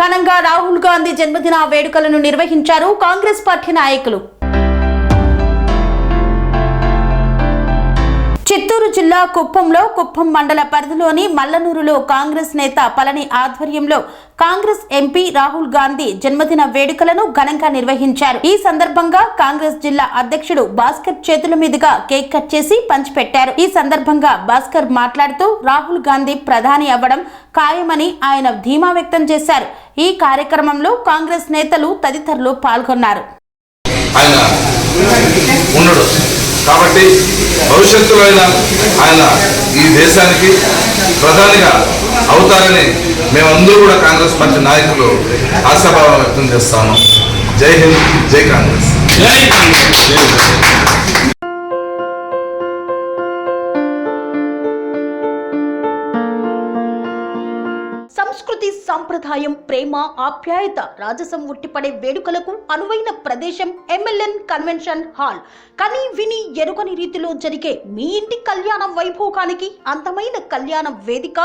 ఘనంగా రాహుల్ గాంధీ జన్మదిన వేడుకలను నిర్వహించారు కాంగ్రెస్ పార్టీ నాయకులు. చిత్తూరు జిల్లా కుప్పంలో కుప్పం మండల పరిధిలోని మల్లనూరులో కాంగ్రెస్ నేత పళని ఆధ్వర్యంలో కాంగ్రెస్ ఎంపీ రాహుల్ గాంధీ జన్మదిన వేడుకలను ఘనంగా నిర్వహించారు. ఈ సందర్భంగా కాంగ్రెస్ జిల్లా అధ్యక్షుడు భాస్కర్ చేతుల మీదుగా కేక్ కట్ చేసి పంచిపెట్టారు. ఈ సందర్భంగా భాస్కర్ మాట్లాడుతూ రాహుల్ గాంధీ ప్రధాని అవ్వడం ఖాయమని ఆయన ధీమా వ్యక్తం చేశారు. ఈ కార్యక్రమంలో కాంగ్రెస్ నేతలు తదితరులు పాల్గొన్నారు. కాబట్టి భవిష్యత్తులో ఆయన ఈ దేశానికి ప్రధానిగా అవుతారని మేమందరూ కూడా కాంగ్రెస్ పార్టీ నాయకులు ఆశాభావం వ్యక్తం చేస్తాము. జై హింద్, జై కాంగ్రెస్. సంస్కృతి, సంప్రదాయం, ప్రేమ, ఆప్యాయత, రాజసం ఉట్టిపడే వేడుకలకు అనువైన ప్రదేశం ఎంఎల్ఎన్ కన్వెన్షన్ హాల్. కని విని ఎరుగని రీతిలో జరిగే మీ ఇంటి కళ్యాణ వైభోగానికి అందమైన కళ్యాణ వేదిక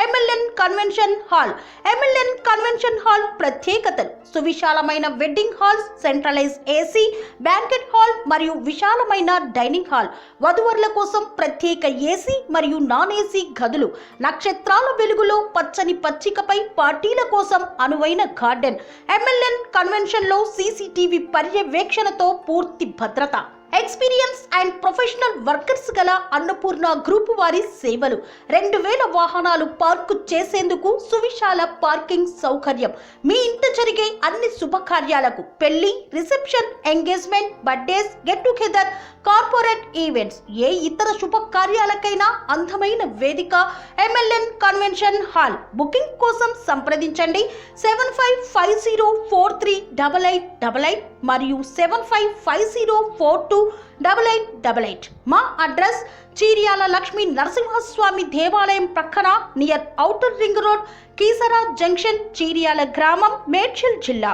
MLN convention hall. MLN convention hall ప్రత్యేకతలు: సువిశాలమైన wedding halls, centralize AC banquet hall మరియు విశాలమైన డైనింగ్ హాల్, వధువరుల కోసం ప్రత్యేక ఏసీ మరియు నాన్ ఏసీ గదులు, నక్షత్రాల వెలుగులో పచ్చని పచ్చికపై పార్టీల కోసం అనువైన గార్డెన్. ఎంఎల్ఎన్ కన్వెన్షన్ లో సీసీటీవీ పర్యవేక్షణతో పూర్తి భద్రత. ఎక్స్పీరియన్స్ అండ్ ప్రొఫెషనల్ వర్కర్స్ గల అన్నపూర్ణ గ్రూప్ వారి సేవలు. 2000 వాహనాలు పార్కు చేసేందుకు సువిశాల పార్కింగ్ సౌకర్యం. మీ ఇంట జరిగే అన్ని శుభకార్యాలకు, పెళ్లి, reception, engagement, birthdays, get together, corporate events, ఏ ఇతర శుభకార్యాలకైనా అందమైన వేదిక ఎంఎల్ఎన్ కన్వెన్షన్ హాల్. బుకింగ్ కోసం సంప్రదించండి 7550438888 మరియు 7550428888. మా అడ్రస్ చీర్యాల లక్ష్మీ నరసింహస్వామి దేవాలయం ప్రక్కన, near outer ring road, Keesara junction, Cheeryal గ్రామం, మేడ్చల్ జిల్లా.